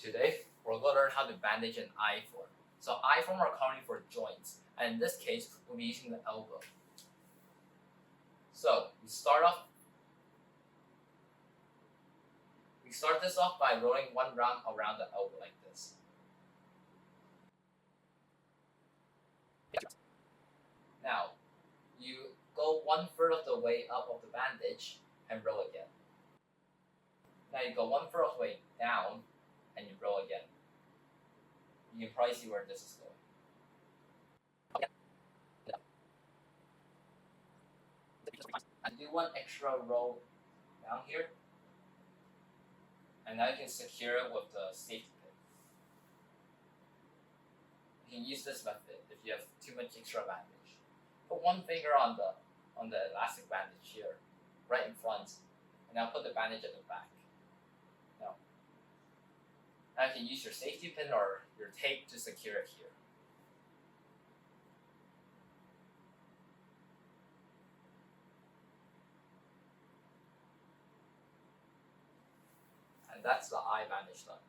Today, we're going to learn how to bandage an eye form. So eye form are commonly for joints, and in this case, we'll be using the elbow. So we start this off by rolling one round around the elbow like this. Now, you go 1/3 of the way up of the bandage and roll again. Now you go 1/3 of the way down and you roll again. You can probably see where this is going. And do one extra roll down here. And now you can secure it with the safety pin. You can use this method if you have too much extra bandage. Put one finger on the elastic bandage here, right in front, and now put the bandage at the back. Now you can use your safety pin or your tape to secure it here. And that's the eye bandage done.